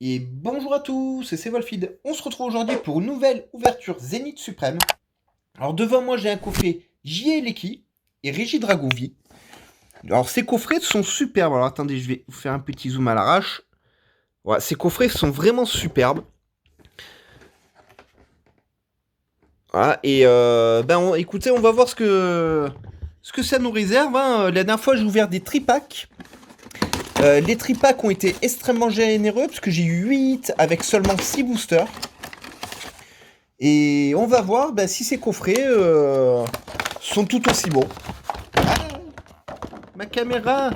Et bonjour à tous, c'est Wolfid. On se retrouve aujourd'hui pour une nouvelle ouverture Zénith Suprême. Alors devant moi j'ai un coffret J.E. Lecky et Régie Dragovie. Alors ces coffrets sont superbes. Alors attendez, je vais vous faire un petit zoom à l'arrache. Voilà, ces coffrets sont vraiment superbes. Voilà, et écoutez, on va voir ce que ça nous réserve. Hein. La dernière fois j'ai ouvert des tripacks. Les tripacks ont été extrêmement généreux parce que j'ai eu 8 avec seulement 6 boosters. Et on va voir si ces coffrets sont tout aussi bons. Ah, ma caméra.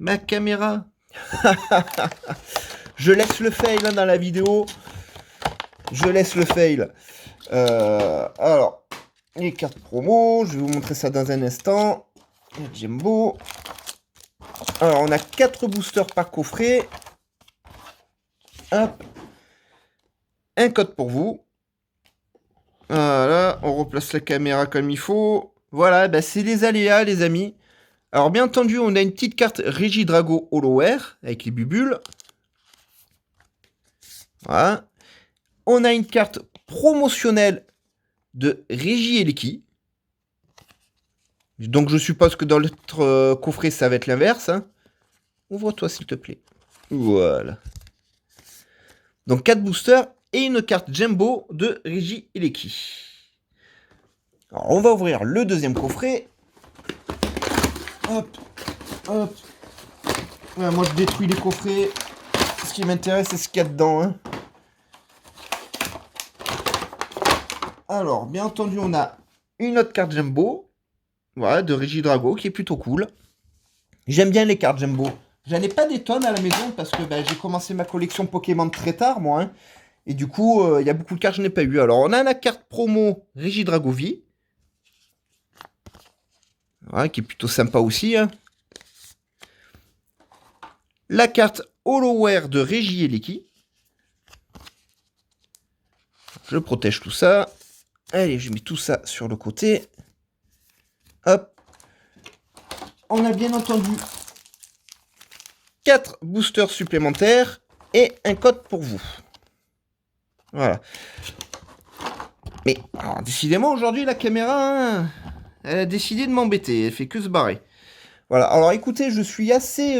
Ma caméra. Je laisse le fail hein, dans la vidéo. Je laisse le fail. Alors, les cartes promo. Je vais vous montrer ça dans un instant. Jumbo. Alors, on a 4 boosters par coffret. Hop. Un code pour vous. Voilà, on replace la caméra comme il faut. Voilà, c'est les aléas, les amis. Alors, bien entendu, on a une petite carte Régie Drago Hollowware avec les bubules. Voilà. On a une carte promotionnelle de Régie Lecky. Donc, je suppose que dans l'autre coffret, ça va être l'inverse. Hein. Ouvre-toi, s'il te plaît. Voilà. Donc, 4 boosters et une carte Jumbo de Régie Lecky. Alors, on va ouvrir le deuxième coffret. Hop, hop. Ouais, moi, je détruis les coffrets. Ce qui m'intéresse, c'est ce qu'il y a dedans. Hein. Alors, bien entendu, on a une autre carte Jumbo. Voilà, de Régie Drago, qui est plutôt cool. J'aime bien les cartes Jumbo. J'en ai pas des tonnes à la maison, parce que j'ai commencé ma collection Pokémon très tard, moi. Hein. Et du coup, il y a beaucoup de cartes que je n'ai pas eu. Alors, on a la carte promo Régie Dragovie. Voilà, qui est plutôt sympa aussi. Hein. La carte Hollowware de Régie Lecky. Je protège tout ça. Allez, je mets tout ça sur le côté. Hop. On a bien entendu 4 boosters supplémentaires et un code pour vous. Voilà. Mais, alors, décidément, aujourd'hui, la caméra, hein, elle a décidé de m'embêter. Elle fait que se barrer. Voilà. Alors, écoutez, je suis assez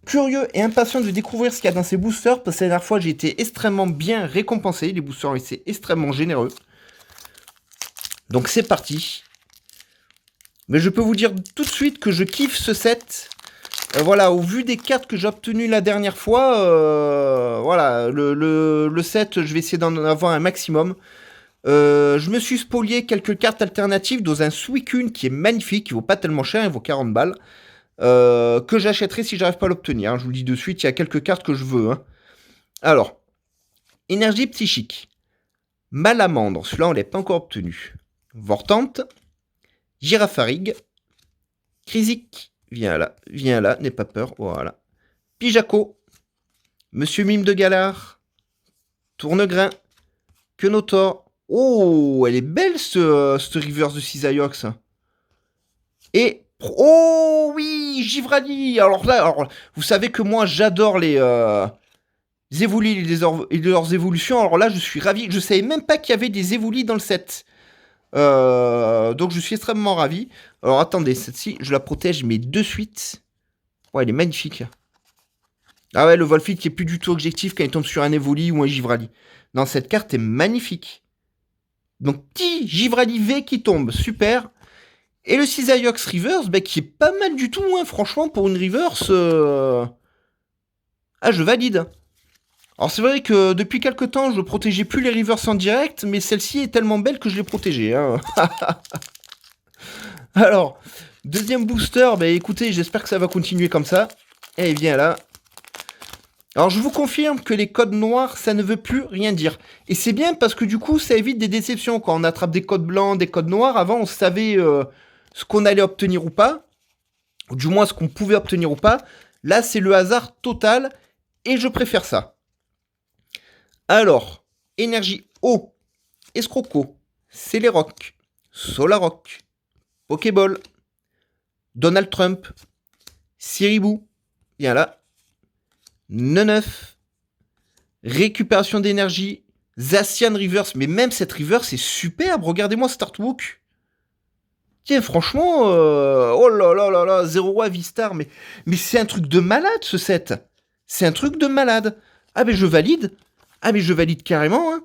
curieux et impatient de découvrir ce qu'il y a dans ces boosters. Parce que la dernière fois, j'ai été extrêmement bien récompensé. Les boosters étaient extrêmement généreux. Donc, c'est parti. Mais je peux vous dire tout de suite que je kiffe ce set. Voilà, au vu des cartes que j'ai obtenues la dernière fois, voilà, le set, je vais essayer d'en avoir un maximum. Je me suis spolié quelques cartes alternatives dans un Suicune qui est magnifique, qui vaut pas tellement cher, il vaut 40 balles. Que j'achèterai si j'arrive pas à l'obtenir. Hein. Je vous le dis de suite, il y a quelques cartes que je veux. Hein. Alors, Énergie Psychique. Malamandre, celui-là on l'a pas encore obtenu. Vortante. Girafarig. Krisic. Viens là, n'aie pas peur, voilà. Pijaco, Monsieur Mime de Galard, Tournegrain, Quenotor. Oh, elle est belle ce reverse de Cisaiox. Et, oh oui, Givrali. Alors là, vous savez que moi j'adore les évolis et leurs évolutions. Alors là, je suis ravi. Je savais même pas qu'il y avait des évolis dans le set. Donc je suis extrêmement ravi. Alors attendez, cette-ci, je la protège, mais de suite. Ouais, elle est magnifique. Ah ouais, le Wolfid qui est plus du tout objectif quand il tombe sur un Evoli ou un Givrali. Non, cette carte est magnifique. Donc petit Givrali V qui tombe, super. Et le Cisaiox Reverse, qui est pas mal du tout, hein, franchement, pour une Reverse. Ah, je valide. Alors c'est vrai que depuis quelques temps, je protégeais plus les Reverse en direct, mais celle-ci est tellement belle que je l'ai protégée. Hein. Alors, deuxième booster, écoutez, j'espère que ça va continuer comme ça. Et viens là. Alors je vous confirme que les codes noirs, ça ne veut plus rien dire. Et c'est bien parce que du coup, ça évite des déceptions. Quand on attrape des codes blancs, des codes noirs, avant on savait ce qu'on allait obtenir ou pas. Ou du moins ce qu'on pouvait obtenir ou pas. Là, c'est le hasard total. Et je préfère ça. Alors, énergie eau, escroco, Céléroc, Solaroc, Pokéball, Donald Trump, Siribou. Viens là. Neneuf. Récupération d'énergie. Zacian Reverse. Mais même cette Reverse est superbe. Regardez-moi cet artwork. Tiens, franchement, oh là là là là, 0 à Vistar, mais c'est un truc de malade ce set. C'est un truc de malade. Ah mais je valide. Ah mais je valide carrément. Hein.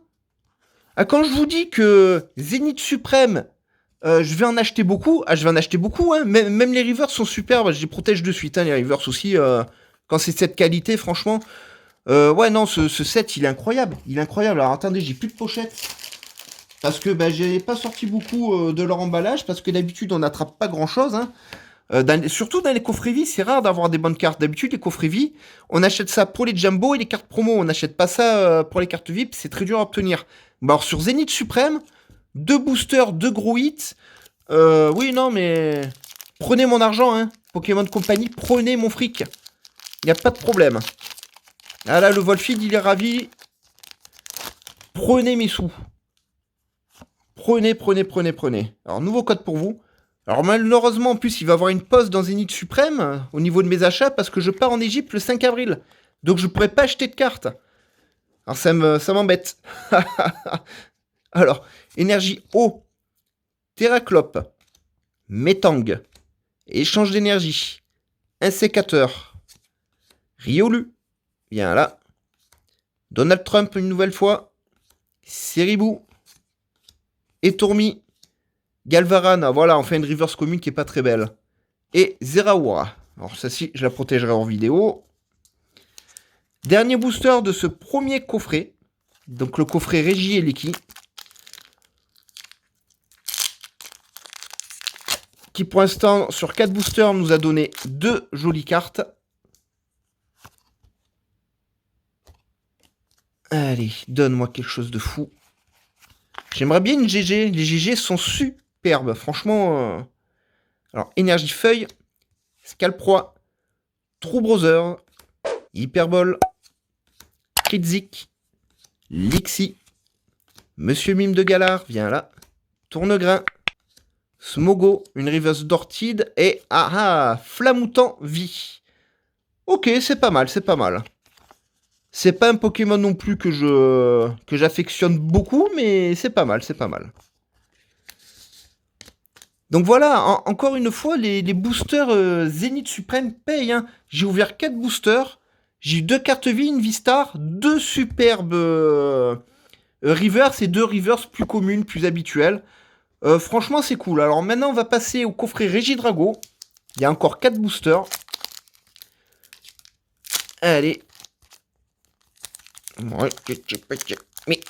Ah, quand je vous dis que Zénith Suprême, je vais en acheter beaucoup. Ah je vais en acheter beaucoup. Hein. Même les Rivers sont superbes. Je les protège de suite. Hein, les Rivers aussi. Quand c'est cette qualité, franchement. Ouais non, ce set il est incroyable. Il est incroyable. Alors attendez, j'ai plus de pochette. Parce que j'ai pas sorti beaucoup de leur emballage, parce que d'habitude on n'attrape pas grand chose. Hein. Surtout dans les coffrets vie, c'est rare d'avoir des bonnes cartes. D'habitude les coffrets vie, on achète ça pour les jumbo et les cartes promo. On n'achète pas ça pour les cartes VIP, c'est très dur à obtenir. Bon, alors sur Zénith Suprême, 2 boosters, 2 gros hits. Oui non mais prenez mon argent, hein. Pokémon Company, prenez mon fric. Il n'y a pas de problème. Ah là le Volfield il est ravi. Prenez mes sous. Prenez. Alors, nouveau code pour vous. Alors, malheureusement, en plus, il va y avoir une pause dans Zénith Suprême au niveau de mes achats parce que je pars en Égypte le 5 avril. Donc, je ne pourrai pas acheter de cartes. Alors, ça m'embête. Alors, énergie eau, Terraclope, Métang, échange d'énergie, insécateur, Riolu, viens là, Donald Trump une nouvelle fois, Siribou, et Tourmi, Galvaran, voilà, on fait une reverse commune qui est pas très belle. Et Zeraora. Alors celle-ci, je la protégerai en vidéo. Dernier booster de ce premier coffret. Donc le coffret Régie et Leki. Qui pour l'instant, sur 4 boosters, nous a donné 2 jolies cartes. Allez, donne-moi quelque chose de fou. J'aimerais bien une GG. Les GG sont superbes. Franchement. Alors, Énergie Feuille. Scalproie. True Brother. Hyperbole. Kritzik. Lixi. Monsieur Mime de Galard. Viens là. Tournegrain. Smogo. Une reverse d'Ortide. Et Flamoutant Vie. Ok, c'est pas mal, c'est pas mal. C'est pas un Pokémon non plus que j'affectionne beaucoup, mais c'est pas mal, c'est pas mal. Donc voilà, encore une fois, les boosters Zénith Suprême payent. Hein. J'ai ouvert 4 boosters, j'ai eu 2 cartes vie, une V-Star, 2 superbes reverse et 2 reverse plus communes, plus habituelles. Franchement, c'est cool. Alors maintenant, on va passer au coffret Régidrago. Il y a encore 4 boosters. Allez. Mais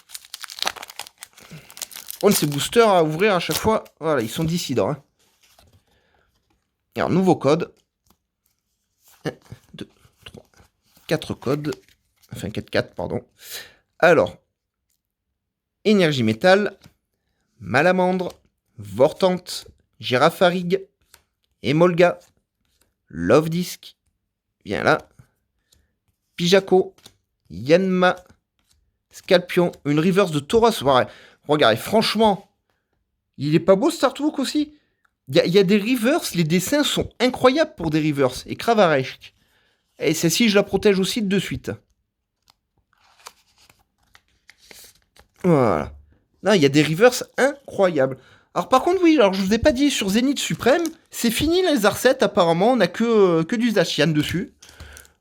ces boosters à ouvrir à chaque fois, voilà, ils sont dissidents. Hein. Alors, nouveau code. 1, 2, 3, 4 codes. Enfin, 4, pardon. Alors, Énergie Métal, Malamandre, Vortante, Girafarig, Emolga, Love Disc, viens là, Pijaco, Yanma, Scalpion, une reverse de Tauros. Ouais, regardez, franchement, il est pas beau cet artwork aussi. Il y a des reverses, les dessins sont incroyables pour des reverses. Et Cravaresque. Et celle-ci, je la protège aussi de suite. Voilà. Là, il y a des reverses incroyables. Alors par contre, oui, alors je vous ai pas dit, sur Zénith Suprême, c'est fini les Arcets, apparemment, on a que du Zacian dessus.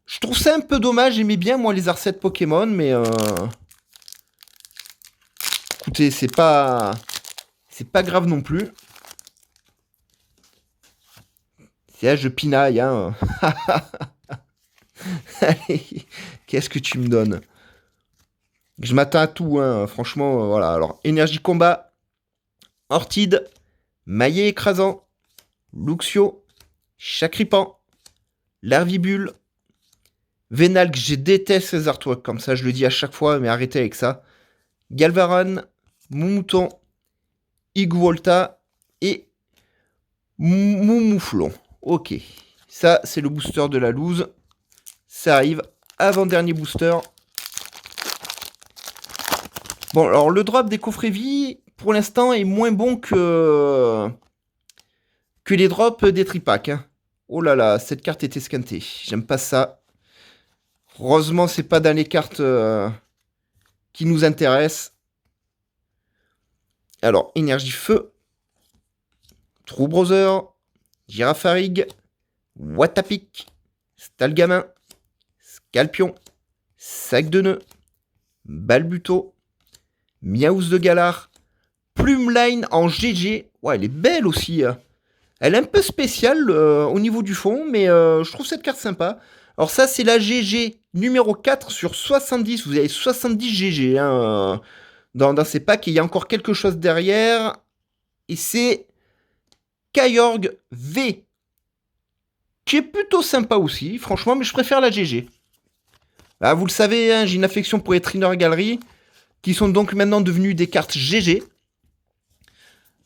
Je trouve ça un peu dommage, j'aimais bien moi les Arcets Pokémon, mais écoutez, c'est pas grave non plus. C'est là, je pinaille, hein. Allez, qu'est-ce que tu me donnes? Je m'attends à tout, hein. Franchement, voilà. Alors, Énergie Combat, Ortide, Maillet Écrasant, Luxio, Chacripan, Larvibule, Vénalque, je déteste ces artworks comme ça, je le dis à chaque fois, mais arrêtez avec ça. Galvaran, Moumouton, Iguolta et Moumouflon. Ok, ça c'est le booster de la loose. Ça arrive, avant-dernier booster. Bon, alors le drop des coffrets vie, pour l'instant, est moins bon que les drops des tripacks. Hein. Oh là là, cette carte est esquintée. J'aime pas ça. Heureusement, c'est pas dans les cartes qui nous intéressent. Alors, énergie feu. True Brother. Girafarig. Watapic. Stalgamin. Scalpion. Sac de nœuds. Balbuto. Miaous de Galar. Plumeline en GG. Ouais, elle est belle aussi. Elle est un peu spéciale au niveau du fond, mais je trouve cette carte sympa. Alors ça, c'est la GG numéro 4 sur 70. Vous avez 70 GG hein, dans ces packs. Et il y a encore quelque chose derrière. Et c'est Kyogre V. Qui est plutôt sympa aussi, franchement, mais je préfère la GG. Ah, vous le savez, hein, j'ai une affection pour les Trainer Gallery, qui sont donc maintenant devenus des cartes GG.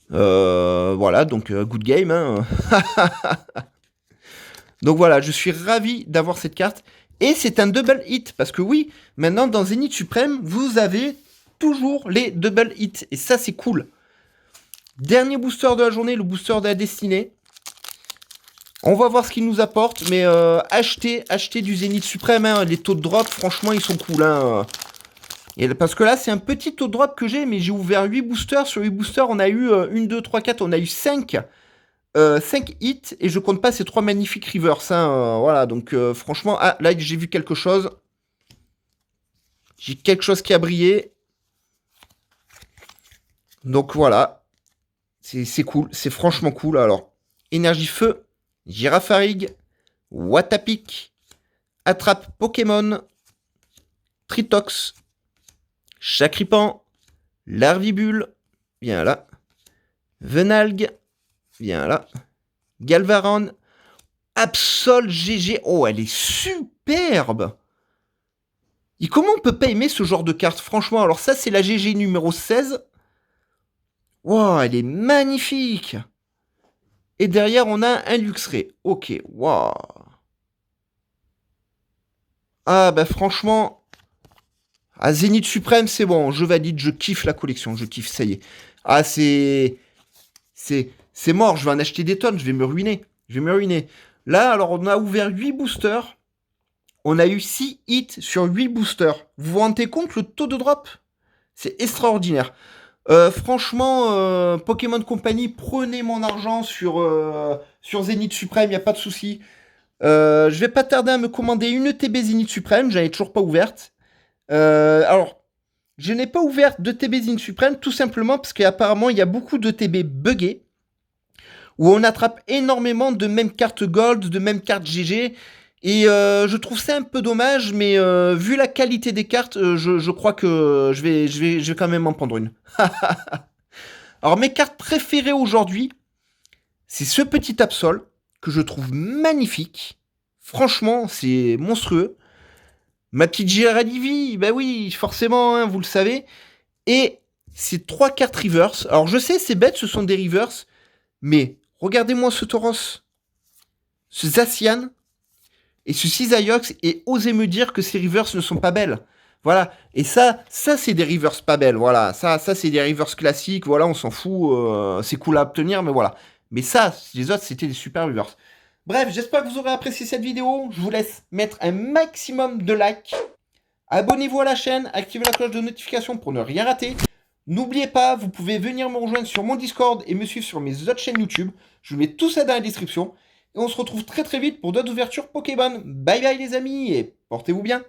Voilà, donc good game. Hein. Donc voilà, je suis ravi d'avoir cette carte. Et c'est un double hit, parce que oui, maintenant dans Zénith Suprême, vous avez toujours les double hits. Et ça, c'est cool. Dernier booster de la journée, le booster de la destinée. On va voir ce qu'il nous apporte, mais achetez du Zénith Suprême. Hein. Les taux de drop, franchement, ils sont cool. Hein. Et parce que là, c'est un petit taux de drop que j'ai, mais j'ai ouvert 8 boosters. Sur 8 boosters, on a eu 1, 2, 3, 4, on a eu 5 hits. Et je compte pas ces 3 magnifiques reverse. Hein, voilà, donc franchement, ah, là, j'ai vu quelque chose. J'ai quelque chose qui a brillé. Donc voilà. C'est cool, c'est franchement cool. Alors, énergie feu. Girafarig, Watapic, Attrape Pokémon, Tritox, Chakripan, Larvibule, viens là, Venalgue, viens là, Galvaron, Absol GG, oh elle est superbe. Et comment on peut pas aimer ce genre de carte, franchement? Alors ça c'est la GG numéro 16. Wow, elle est magnifique. Et derrière, on a un Luxray. Ok, waouh. Ah, bah franchement, à Zénith Suprême, c'est bon. Je valide, je kiffe la collection. Je kiffe, ça y est. Ah, c'est mort. Je vais en acheter des tonnes. Je vais me ruiner. Là, alors, on a ouvert 8 boosters. On a eu 6 hits sur 8 boosters. Vous vous rendez compte le taux de drop? C'est extraordinaire. Franchement, Pokémon Company, prenez mon argent sur Zénith Suprême, y a pas de souci. Je vais pas tarder à me commander une TB Zénith Suprême, j'en ai toujours pas ouverte. Alors, je n'ai pas ouvert de TB Zénith Suprême tout simplement parce qu'apparemment il y a beaucoup de TB buggés où on attrape énormément de mêmes cartes Gold, de mêmes cartes GG. Et je trouve ça un peu dommage, mais vu la qualité des cartes, je crois que je vais quand même en prendre une. Alors mes cartes préférées aujourd'hui, c'est ce petit Absol, que je trouve magnifique. Franchement, c'est monstrueux. Ma petite Giradivi, bah oui, forcément, hein, vous le savez. Et ces 3 cartes reverse. Alors je sais, c'est bête, ce sont des reverse, mais regardez-moi ce Tauros, ce Zacian, et ce Cisaiox, et osez me dire que ces reverse ne sont pas belles. Voilà. Et ça c'est des reverse pas belles. Voilà. Ça c'est des reverse classiques. Voilà, on s'en fout. C'est cool à obtenir, mais voilà. Mais ça, les autres, c'était des super reverse. Bref, j'espère que vous aurez apprécié cette vidéo. Je vous laisse mettre un maximum de likes. Abonnez-vous à la chaîne, activez la cloche de notification pour ne rien rater. N'oubliez pas, vous pouvez venir me rejoindre sur mon Discord et me suivre sur mes autres chaînes YouTube. Je vous mets tout ça dans la description. Et on se retrouve très très vite pour d'autres ouvertures Pokémon. Bye bye les amis et portez-vous bien.